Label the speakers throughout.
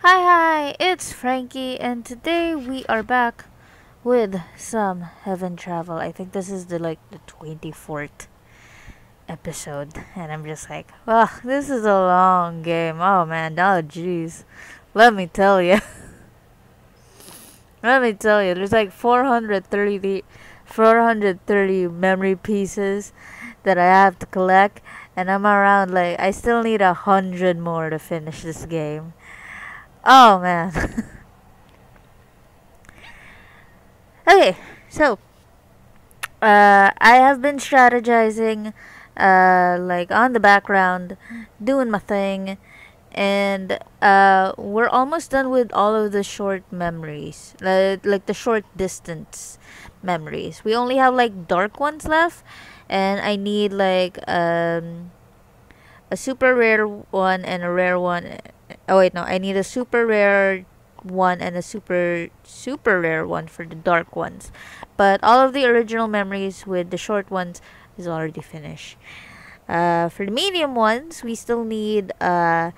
Speaker 1: Hi, it's Frankie, and today we are back with some Heaven Travel. I think this is the 24th episode, and I'm just like, well, this is a long game. Oh man, oh jeez. Let me tell you. Let me tell you, there's like 430 memory pieces that I have to collect, and I'm around I still need 100 more to finish this game. Oh man. Okay, so I have been strategizing, on the background, doing my thing, and we're almost done with all of the short memories, like the short distance memories. We only have dark ones left, and I need a super rare one and a rare one. Oh wait, no, I need a super rare one and a super rare one for the dark ones. But all of the original memories with the short ones is already finished. For the medium ones, we still need a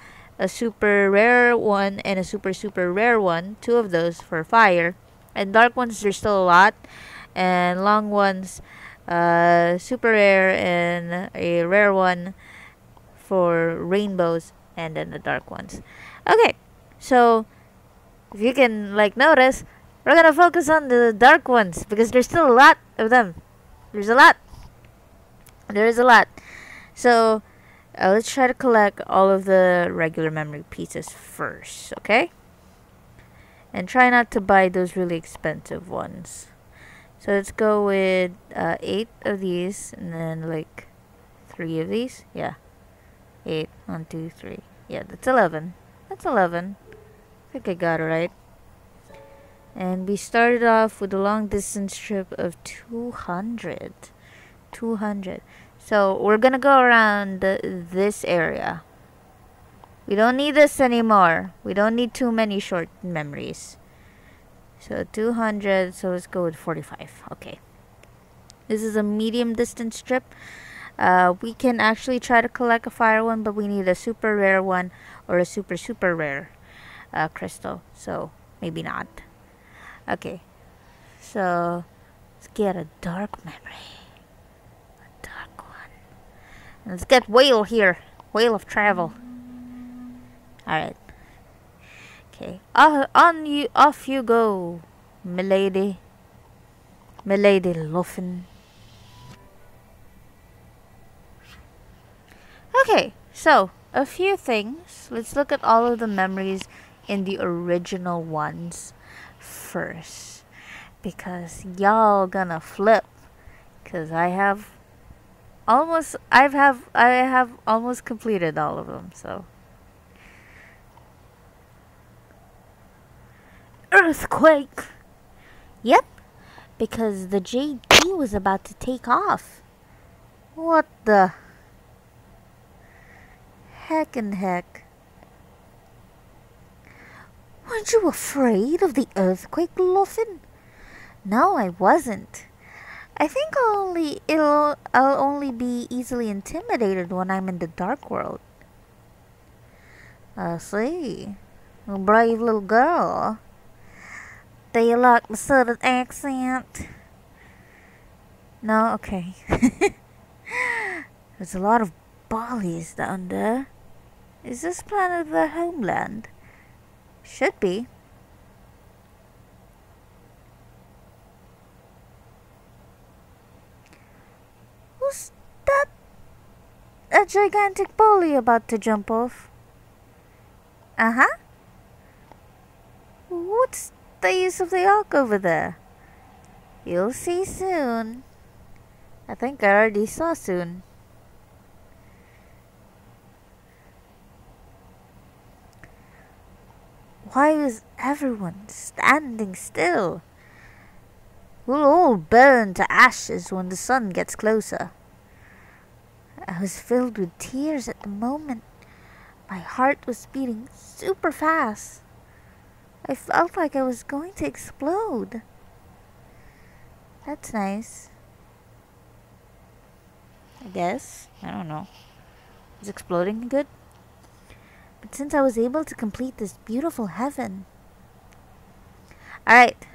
Speaker 1: super rare one and a super rare one. Two of those for fire. And dark ones, there's still a lot. And long ones, super rare and a rare one for rainbows, and then the dark ones. Okay, so if you can notice, we're gonna focus on the dark ones because there's still a lot of them. There's a lot. There is a lot. So let's try to collect all of the regular memory pieces first, okay? And try not to buy those really expensive ones. So let's go with 8 of these, and then 3 of these. Yeah, 8. 1, 2, 3. Yeah, that's 11. That's 11. I think I got it right. And we started off with a long distance trip of 200. 200. So we're gonna go around this area. We don't need this anymore. We don't need too many short memories. So 200. So let's go with 45. Okay. This is a medium distance trip. We can actually try to collect a fire one, but we need a super rare one or a super rare crystal. So maybe not. Okay, so let's get a dark memory. A dark one. And let's get whale here. Whale of travel. Alright. Okay. Off you go, milady. Milady Luffin. Okay, so a few things. Let's look at all of the memories in the original ones first, because y'all gonna flip, because I have almost completed all of them. So earthquake. Yep, because the JD was about to take off. What the heck and heck? Weren't you afraid of the earthquake, Luffin? No, I wasn't. I think I'll only be easily intimidated when I'm in the dark world. I see. A brave little girl. Do you like the southern accent? No? Okay. There's a lot of Bali's down there. Is this planet their homeland? Should be. Who's that? A gigantic bully about to jump off. Uh-huh. What's the use of the arc over there? You'll see soon. I think I already saw soon. Why is everyone standing still? We'll all burn to ashes when the sun gets closer. I was filled with tears at the moment. My heart was beating super fast. I felt like I was going to explode. That's nice. I guess. I don't know. Is exploding good? But since I was able to complete this beautiful heaven. Alright,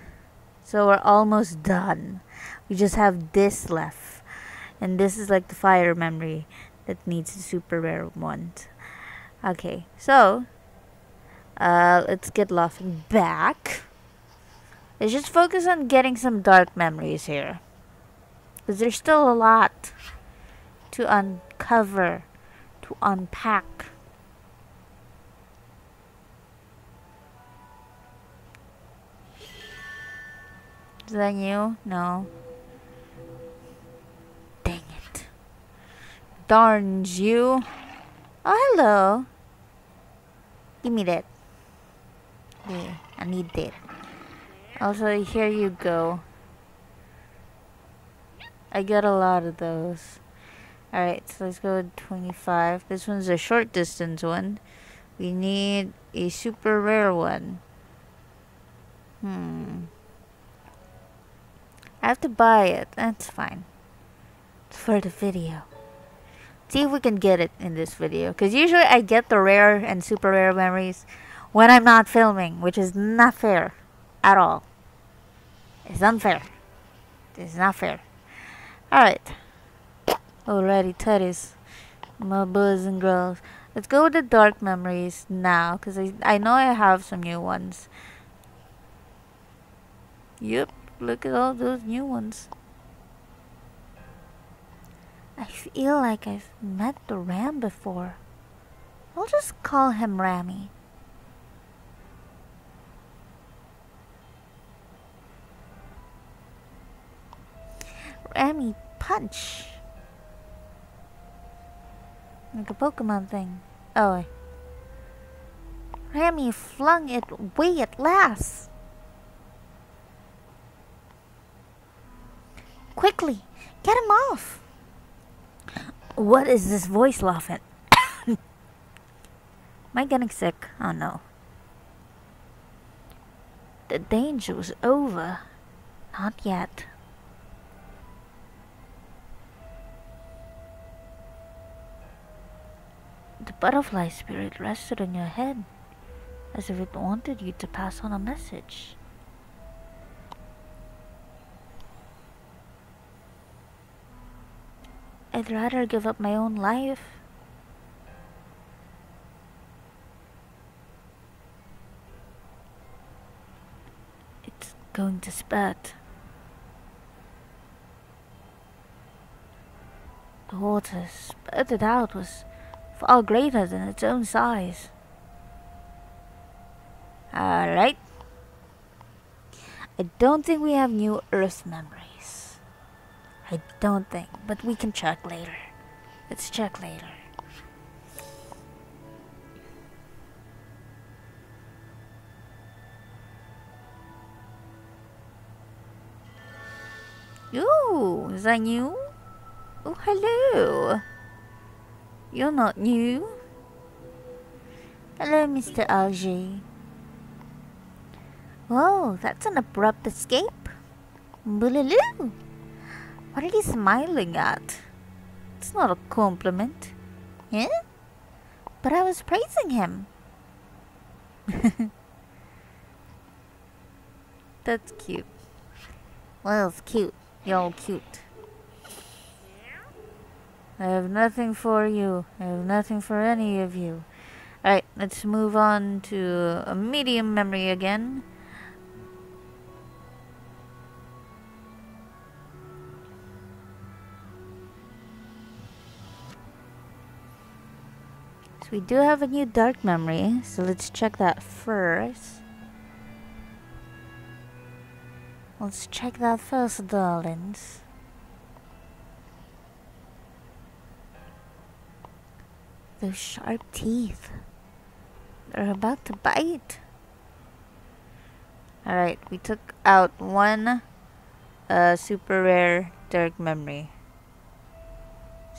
Speaker 1: so we're almost done. We just have this left. And this is like the fire memory that needs the super rare one. Okay, so let's get laughing back. Let's just focus on getting some dark memories here. Because there's still a lot to uncover, to unpack. Is that you? No. Dang it. Darns you. Oh, hello. Give me that. Yeah, I need that. Also, here you go. I got a lot of those. Alright, so let's go with 25. This one's a short distance one. We need a super rare one. I have to buy it. That's fine. It's for the video. See if we can get it in this video. Because usually I get the rare and super rare memories when I'm not filming. Which is not fair. At all. It's unfair. It's not fair. Alright. Alrighty, teddies. My boys and girls. Let's go with the dark memories now. Because I know I have some new ones. Yep. Look at all those new ones. I feel like I've met the Ram before. I'll just call him Rammy. Rammy punch. Like a Pokemon thing. Oh. Rammy flung it away at last. Quickly, get him off. What is this voice laughing? Am I getting sick? Oh no. The danger was over. Not yet. The butterfly spirit rested on your head, as if it wanted you to pass on a message. I'd rather give up my own life. It's going to spat. The water spurted out was far greater than its own size. Alright. I don't think we have new Earth memories. I don't think, but we can check later. Let's check later. Ooh, is that new? Oh, hello. You're not new. Hello, Mr. Algae. Whoa, that's an abrupt escape. Boolaloo. What are you smiling at? It's not a compliment. Yeah? But I was praising him. That's cute. Well, it's cute. You're all cute. I have nothing for you. I have nothing for any of you. Alright, let's move on to a medium memory again. So we do have a new dark memory, so let's check that first. Let's check that first, darlings. Those sharp teeth. They're about to bite. Alright, we took out one super rare dark memory.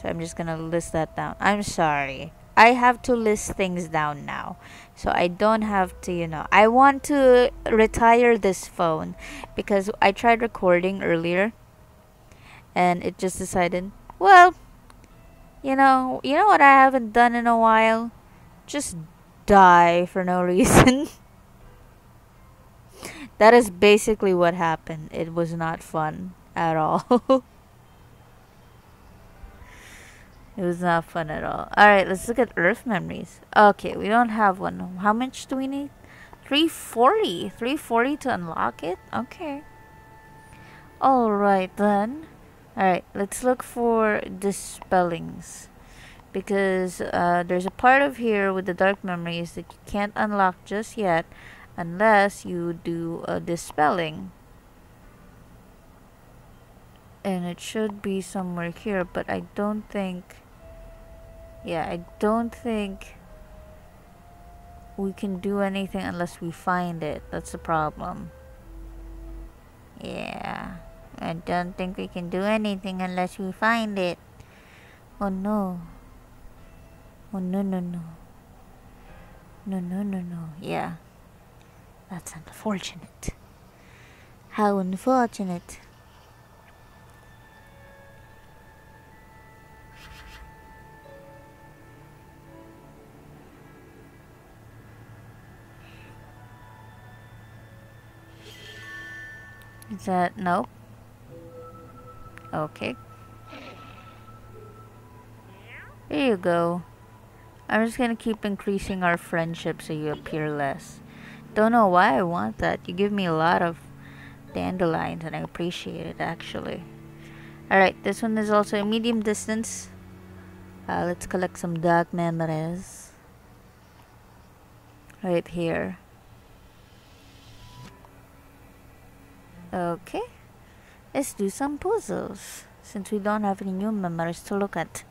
Speaker 1: So I'm just gonna list that down. I'm sorry. I have to list things down now. So I don't have to, you know. I want to retire this phone because I tried recording earlier and it just decided, well, you know what I haven't done in a while? Just die for no reason. That is basically what happened. It was not fun at all. It was not fun at all. Alright, let's look at Earth memories. Okay, we don't have one. How much do we need? 340. 340 to unlock it? Okay. Alright then. Alright, let's look for dispellings. Because there's a part of here with the dark memories that you can't unlock just yet unless you do a dispelling. And it should be somewhere here, but I don't think... Yeah, I don't think we can do anything unless we find it. That's the problem. Yeah, I don't think we can do anything unless we find it. Oh no. Oh no no no. No no no no. Yeah. That's unfortunate. How unfortunate. Is that nope? Okay. There you go. I'm just gonna keep increasing our friendship so you appear less. Don't know why I want that. You give me a lot of dandelions and I appreciate it actually. Alright, this one is also a medium distance. Let's collect some dark memories. Right here. Okay. Let's do some puzzles. Since we don't have any new memories to look at.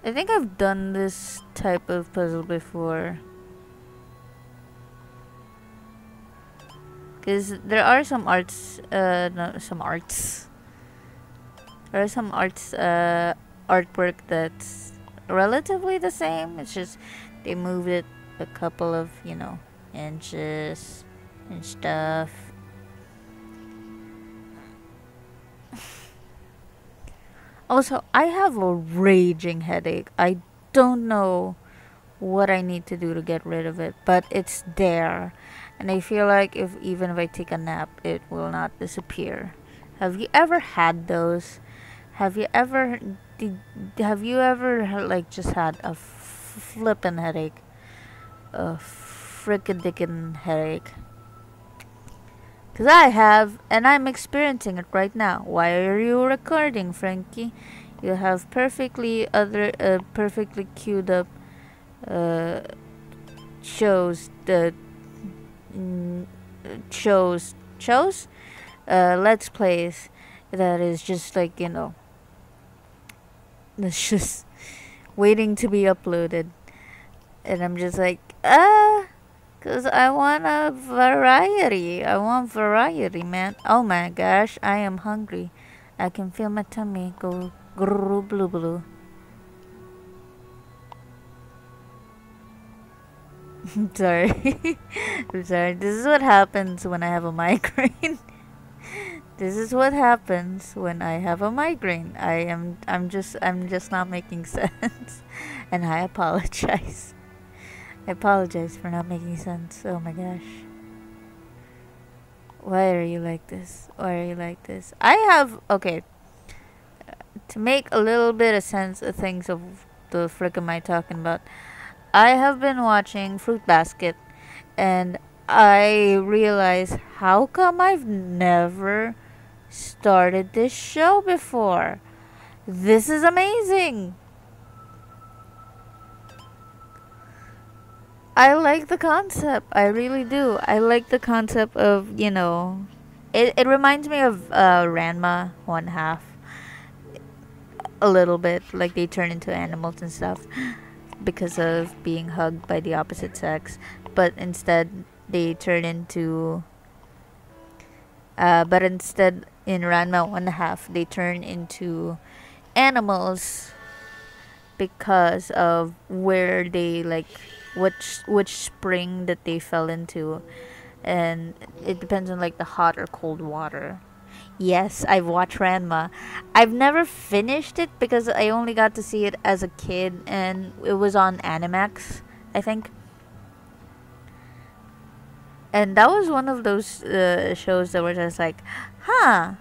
Speaker 1: I think I've done this type of puzzle before. Because there are some arts, no, some arts. There are some arts, artwork that's relatively the same. It's just they moved it a couple of, you know, inches and stuff. Also, I have a raging headache. I don't know what I need to do to get rid of it, but it's there. And I feel like even if I take a nap, it will not disappear. Have you ever had those? Have you ever like just had a flippin' headache? A frickin' headache. Cause I have, and I'm experiencing it right now. Why are you recording, Frankie? You have perfectly queued up shows that let's plays that is just like, you know, it's just waiting to be uploaded, and I'm just like, cause I want a variety. I want variety, man. Oh my gosh, I am hungry. I can feel my tummy go grrr blue blue. Sorry. I'm sorry. This is what happens when I have a migraine. This is what happens when I have a migraine. I'm just not making sense. And I apologize. I apologize for not making sense. Oh my gosh. Why are you like this? Why are you like this? I have, okay, to make a little bit of sense of things of the frick am I talking about. I have been watching Fruit Basket, and I realized, how come I've never started this show before? This is amazing. I like the concept. I really do. I like the concept of, you know, it reminds me of Ranma 1/2 a little bit. Like they turn into animals and stuff because of being hugged by the opposite sex, but instead they turn into but instead in Ranma 1/2 they turn into animals because of where they, like, which spring that they fell into, and it depends on like the hot or cold water. Yes, I've watched Ranma. I've never finished it because I only got to see it as a kid and it was on Animax, I think. And that was one of those shows that were just like, huh,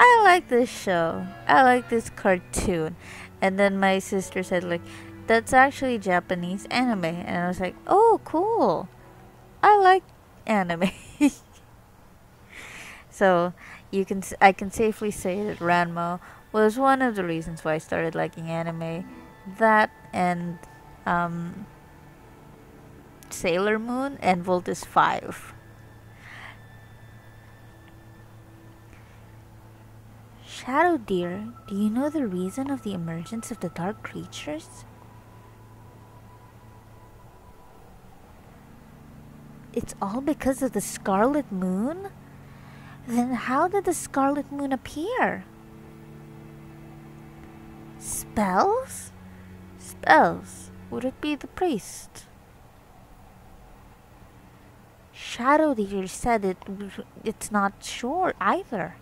Speaker 1: I like this show. I like this cartoon. And then my sister said, like, that's actually Japanese anime. And I was like, oh, cool. I like anime. So I can safely say that Ranma was one of the reasons why I started liking anime. That and Sailor Moon and Voltus 5. Shadow dear, do you know the reason of the emergence of the dark creatures? It's all because of the Scarlet Moon? Then how did the Scarlet Moon appear? Spells? Spells? Would it be the priest? Shadow Deer said it's not sure either.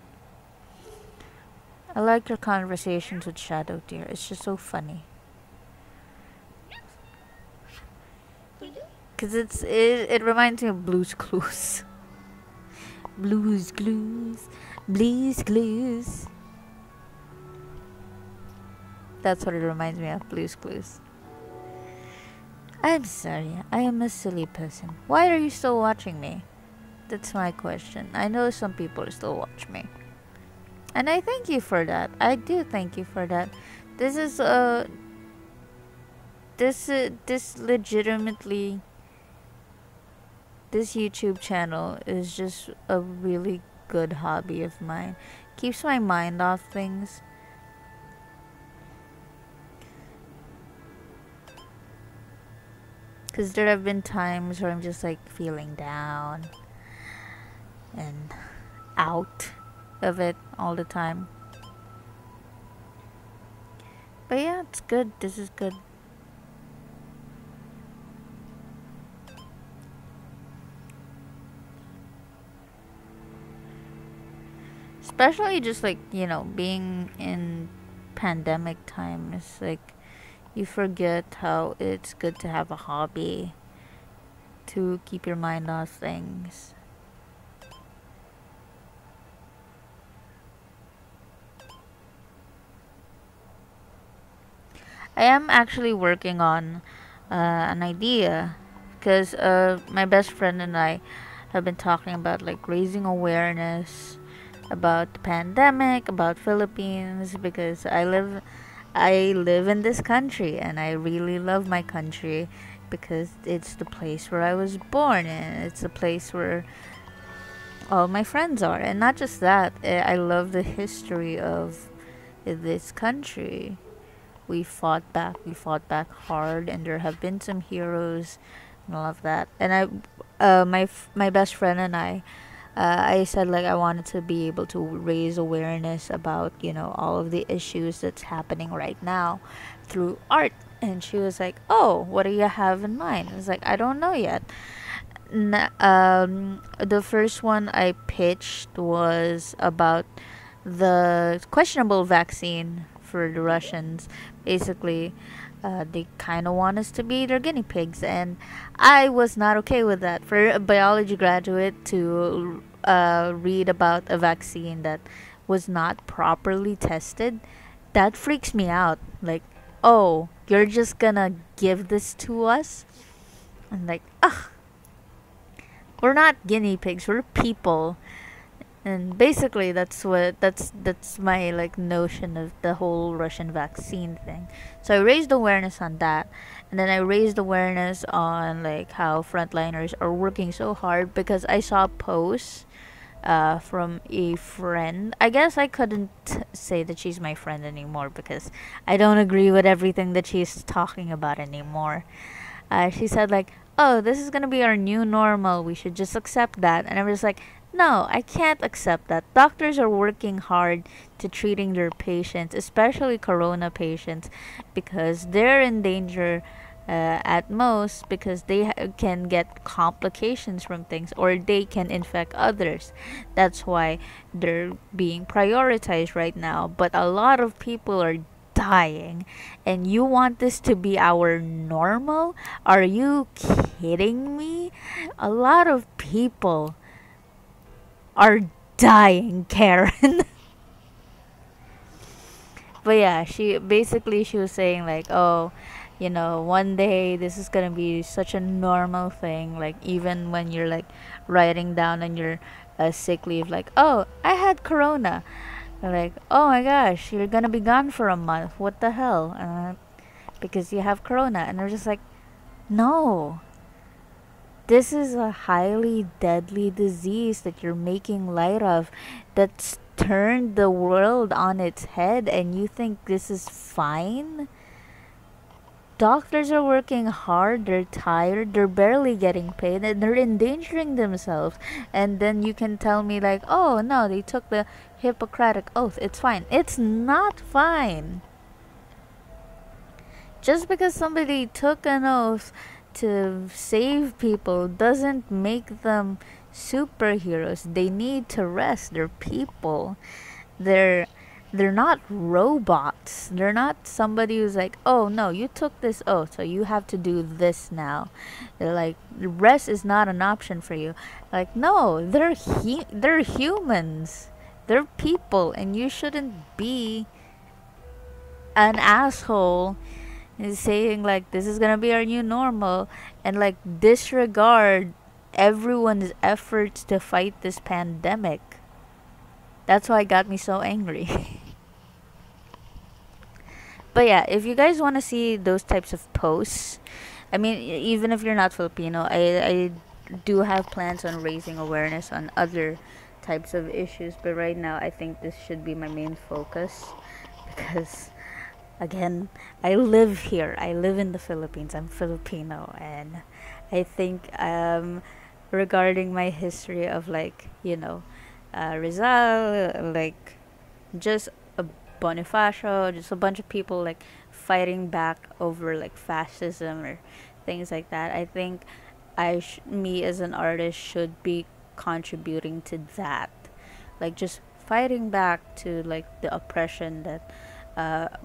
Speaker 1: I like your conversations with Shadow Deer. It's just so funny. Cause it reminds me of Blue's Clues. Blue's Clues, Blue's Clues. That's what it reminds me of, Blue's Clues. I'm sorry, I am a silly person. Why are you still watching me? That's my question. I know some people still watch me. And I thank you for that. I do thank you for that. This is this legitimately, this YouTube channel is just a really good hobby of mine. Keeps my mind off things. Because there have been times where I'm just like feeling down and out of it all the time. But yeah, it's good. This is good. Especially just like, you know, being in pandemic times, like you forget how it's good to have a hobby to keep your mind off things. I am actually working on an idea because my best friend and I have been talking about like raising awareness about the pandemic, about Philippines, because I live in this country and I really love my country because it's the place where I was born and it's the place where all my friends are. And not just that, I love the history of this country. We fought back hard, and there have been some heroes and all of that. And my best friend and I said like I wanted to be able to raise awareness about, you know, all of the issues that's happening right now through art. And she was like, "Oh, what do you have in mind?" I was like, "I don't know yet." The first one I pitched was about the questionable vaccine for the Russians. Basically, they kind of want us to be their guinea pigs, and I was not okay with that. For a biology graduate to read about a vaccine that was not properly tested, that freaks me out. Like, oh, you're just gonna give this to us? And like, ugh, we're not guinea pigs, we're people. And basically that's my like notion of the whole Russian vaccine thing. So I raised awareness on that, and then I raised awareness on like how frontliners are working so hard, because I saw a post from a friend. I guess I couldn't say that she's my friend anymore because I don't agree with everything that she's talking about anymore. She said like, "Oh, this is gonna be our new normal. We should just accept that." And I was like, no, I can't accept that. Doctors are working hard to treating their patients, especially corona patients, because they're in danger at most, because they can get complications from things, or they can infect others. That's why they're being prioritized right now. But a lot of people are dying, and you want this to be our normal? Are you kidding me? A lot of people are dying, Karen. But yeah, she was saying like, oh, one day this is gonna be such a normal thing. Like, even when you're like writing down on your sick leave, like, oh, I had corona. Like, oh my gosh, you're gonna be gone for a month. What the hell? Because you have corona. And they're just like, no. This is a highly deadly disease that you're making light of, that's turned the world on its head, and you think this is fine? Doctors are working hard, they're tired, they're barely getting paid, and they're endangering themselves. And then you can tell me, like, oh no, they took the Hippocratic Oath, it's fine. It's not fine. Just because somebody took an oath to save people doesn't make them superheroes. They need to rest. They're people. They're not robots. They're not somebody who's like, oh no, you took this oath, so you have to do this now. They're like, rest is not an option for you. Like, no, they're humans. They're people, and you shouldn't be an asshole is saying like this is gonna be our new normal, and like disregard everyone's efforts to fight this pandemic. That's why it got me so angry. But yeah, if you guys want to see those types of posts, I mean, even if you're not Filipino, I do have plans on raising awareness on other types of issues, but right now I think this should be my main focus, because again, I live here. I live in the Philippines. I'm Filipino, and I think regarding my history of like, Rizal, like just a Bonifacio, just a bunch of people like fighting back over like fascism or things like that. I think me as an artist should be contributing to that, like just fighting back to like the oppression that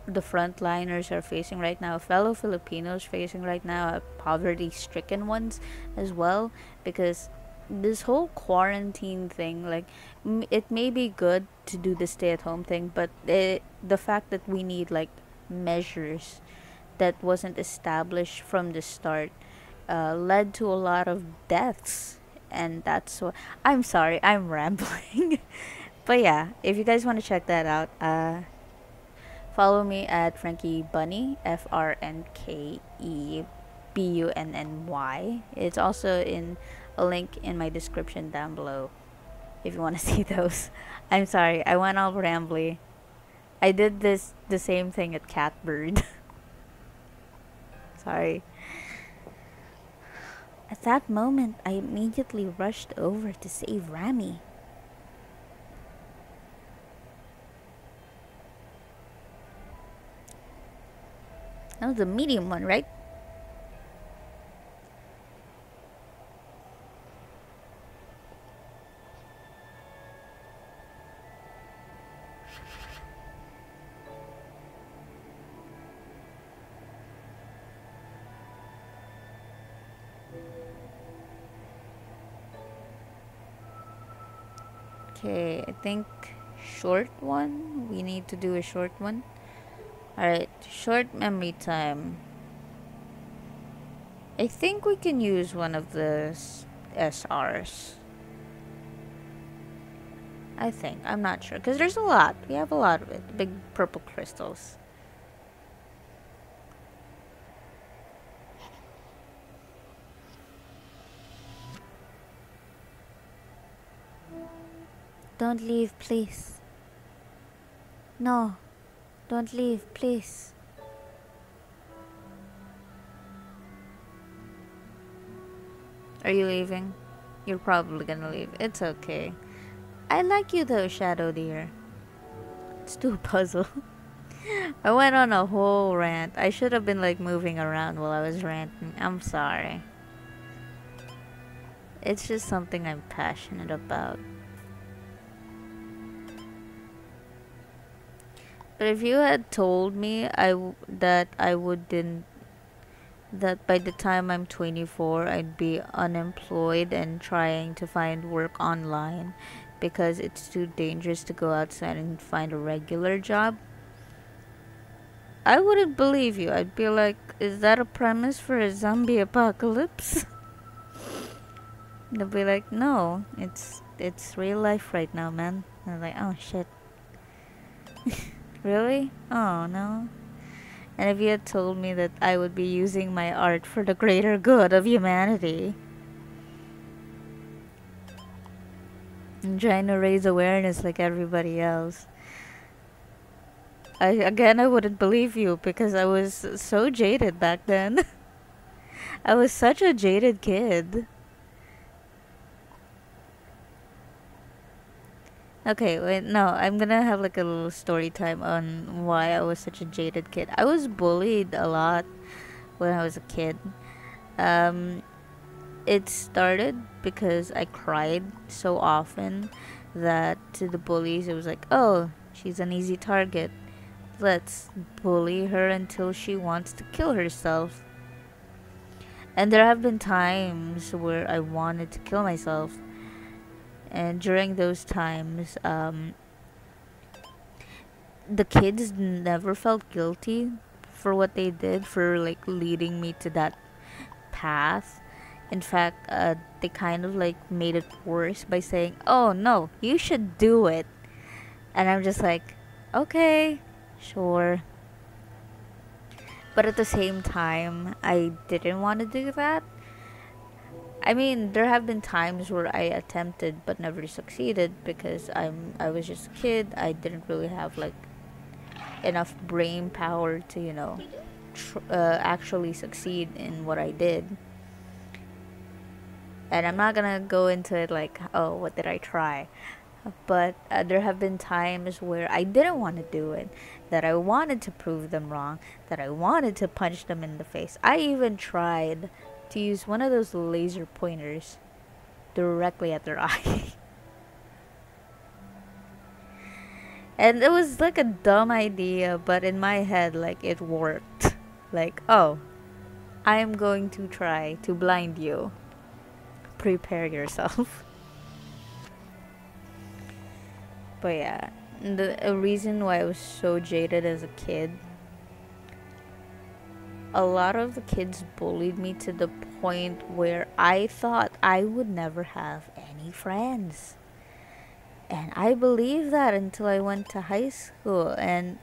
Speaker 1: the frontliners are facing right now, fellow Filipinos facing right now, poverty-stricken ones as well. Because this whole quarantine thing, like, it may be good to do the stay-at-home thing, but the fact that we need like measures that wasn't established from the start led to a lot of deaths. And that's what I'm sorry, I'm rambling. But yeah, if you guys want to check that out, follow me at Frankie Bunny, FRNKEBUNNY. It's also in a link in my description down below if you want to see those. I'm sorry, I went all rambly. I did the same thing at Catbird. Sorry. At that moment, I immediately rushed over to save Rami. That was the medium one, right? Okay, I think short one. We need to do a short one. Alright, short memory time. I think we can use one of the SRs. I think. I'm not sure. Because there's a lot. We have a lot of it. Big purple crystals. Don't leave, please. No. Don't leave, please. Are you leaving? You're probably gonna leave. It's okay. I like you though, Shadow dear. Let's do a puzzle. I went on a whole rant. I should have been like moving around while I was ranting. I'm sorry. It's just something I'm passionate about. But if you had told me that I wouldn't, that by the time I'm 24 I'd be unemployed and trying to find work online because it's too dangerous to go outside and find a regular job, I wouldn't believe you. I'd be like, is that a premise for a zombie apocalypse? They'll be like, no, it's real life right now, man. And I'm like, oh shit. Really? Oh no. And if you had told me that I would be using my art for the greater good of humanity, and trying to raise awareness like everybody else, I wouldn't believe you because I was so jaded back then. I was such a jaded kid. Okay, wait, no, I'm gonna have like a little story time on why I was such a jaded kid. I was bullied a lot when I was a kid. Um, it started because I cried so often that to the bullies it was like, oh, she's an easy target. Let's bully her until she wants to kill herself. And there have been times where I wanted to kill myself. And during those times, the kids never felt guilty for what they did, for like leading me to that path. In fact, they kind of like made it worse by saying, oh no, you should do it. And I'm just like, okay, sure. But at the same time, I didn't want to do that. I mean, there have been times where I attempted but never succeeded because I was just a kid. I didn't really have like enough brain power to, you know, actually succeed in what I did. And I'm not gonna go into it like, oh, what did I try? But there have been times where I didn't want to do it, that I wanted to prove them wrong, that I wanted to punch them in the face. I even tried to use one of those laser pointers directly at their eye. And it was like a dumb idea, but in my head, like, it worked. Like, oh, I am going to try to blind you. Prepare yourself. But yeah, a reason why I was so jaded as a kid, a lot of the kids bullied me to the point where I thought I would never have any friends. And I believed that until I went to high school. And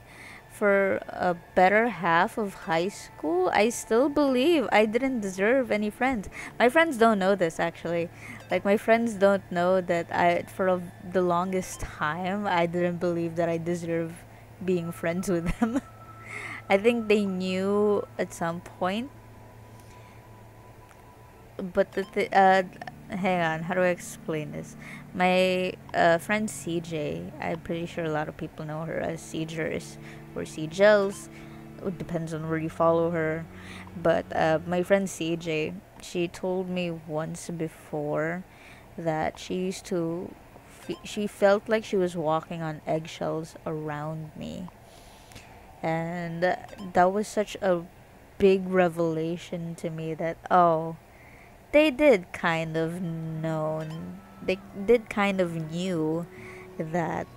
Speaker 1: for a better half of high school, I still believe I didn't deserve any friends. My friends don't know this, actually. Like, my friends don't know that the longest time, I didn't believe that I deserve being friends with them. I think they knew at some point. But hang on, how do I explain this? My friend CJ, I'm pretty sure a lot of people know her as CJers or CJels. It depends on where you follow her. But my friend CJ, she told me once before that she felt like she was walking on eggshells around me. And that was such a big revelation to me that, oh, they did kind of knew that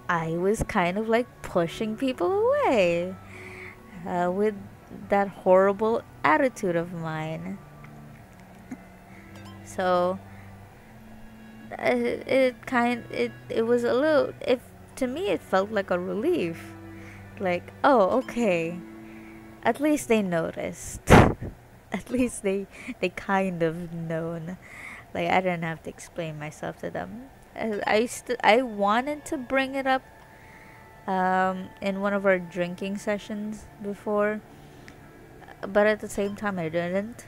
Speaker 1: I was kind of like pushing people away with that horrible attitude of mine. So it was a little, if to me it felt like a relief. Like, oh, okay, at least they noticed. At least they kind of known. Like, I didn't have to explain myself to them. I wanted to bring it up in one of our drinking sessions before, but at the same time I didn't.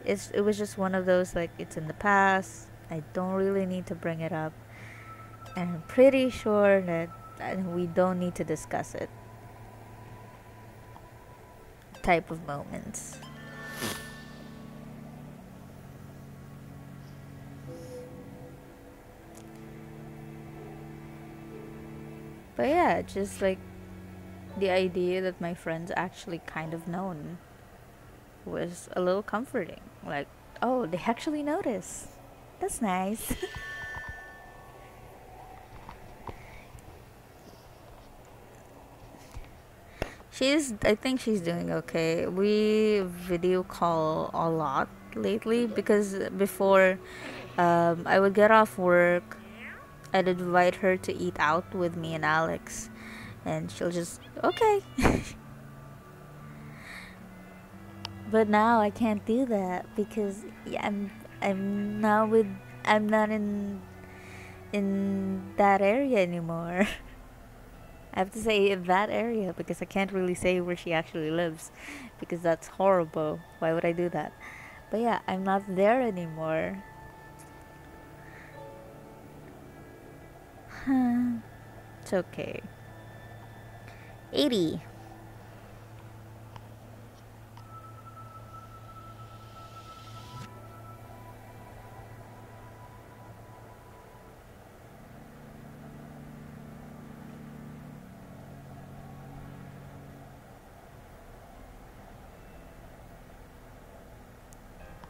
Speaker 1: It was just one of those, like, it's in the past, I don't really need to bring it up, and I'm pretty sure that we don't need to discuss it. type of moments. But yeah, just like the idea that my friends actually kind of known was a little comforting. Like, oh, they actually notice. That's nice. I think she's doing okay. We video call a lot lately because before I would get off work, I'd invite her to eat out with me and Alex, and she'll just, okay. But now I can't do that because yeah, I'm now with I'm not in that area anymore. I have to say in that area because I can't really say where she actually lives because that's horrible. Why would I do that? But yeah, I'm not there anymore. It's okay. 80.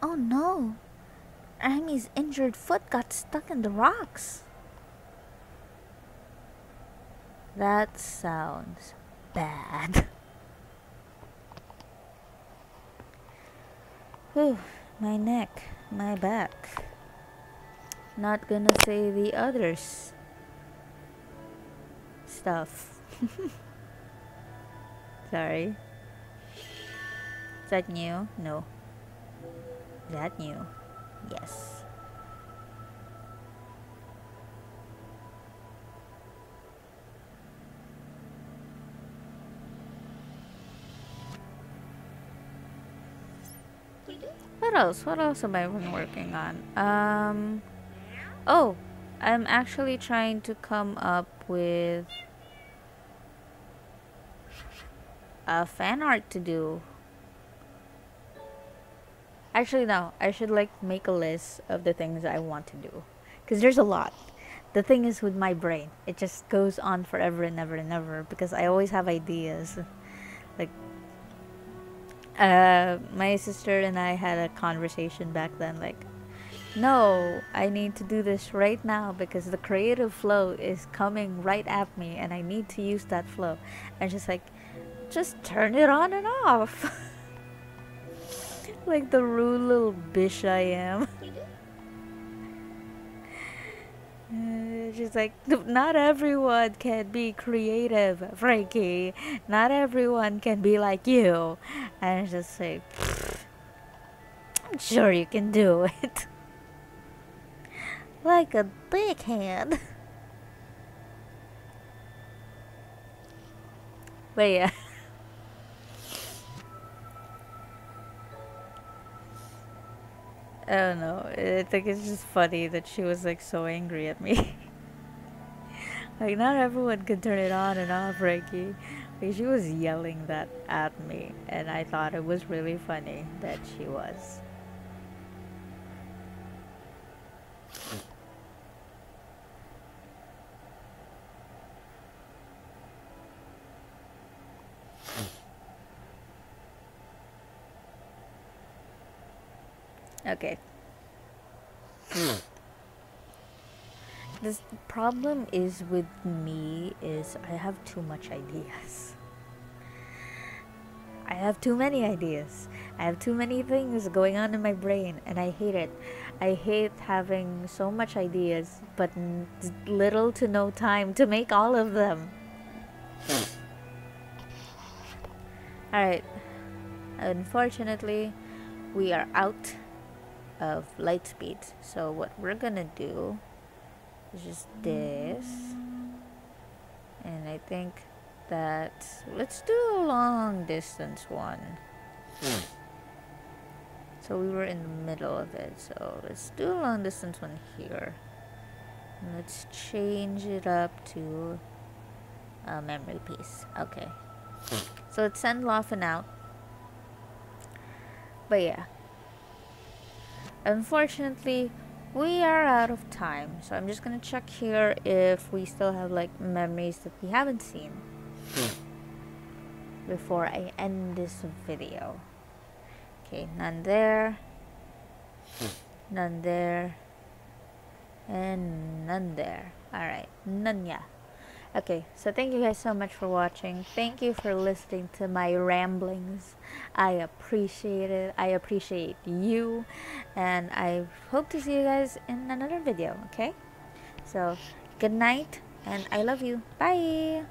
Speaker 1: Oh no! Amy's injured foot got stuck in the rocks. That sounds bad. Whew, my neck, my back. Not gonna say the others stuff. Sorry. Is that new? No. Is that new? Yes. What else? What else have I been working on? Oh, I'm actually trying to come up with a fan art to do. Actually, no. I should like make a list of the things I want to do, because there's a lot. The thing is with my brain, it just goes on forever and ever and ever because I always have ideas. Like, my sister and I had a conversation back then. Like, no, I need to do this right now because the creative flow is coming right at me, and I need to use that flow. And she's like, just turn it on and off. Like the rude little bitch I am. She's like, not everyone can be creative, Frankie. Not everyone can be like you. And it's just like, I'm sure you can do it. Like a dickhead. But yeah. I don't know. I think it's just funny that she was like so angry at me. Like, not everyone can turn it on and off, Frankie. Like, she was yelling that at me, and I thought it was really funny that she was. Okay. This problem is with me is I have too much ideas. I have too many ideas. I have too many things going on in my brain, and I hate it. I hate having so much ideas but little to no time to make all of them. Alright. Unfortunately, we are out of light speed. So what we're gonna do is just this. And I think that let's do a long distance one. So we were in the middle of it. So let's do a long distance one here. And let's change it up to a memory piece. Okay. So let's send Laughing out. But yeah, unfortunately, we are out of time. So I'm just gonna check here if we still have like memories that we haven't seen before I end this video. Okay, none there, none there, and none there. Alright, none, yeah. Okay, so thank you guys so much for watching. Thank you for listening to my ramblings. I appreciate it. I appreciate you. And I hope to see you guys in another video, okay? So, good night, and I love you. Bye!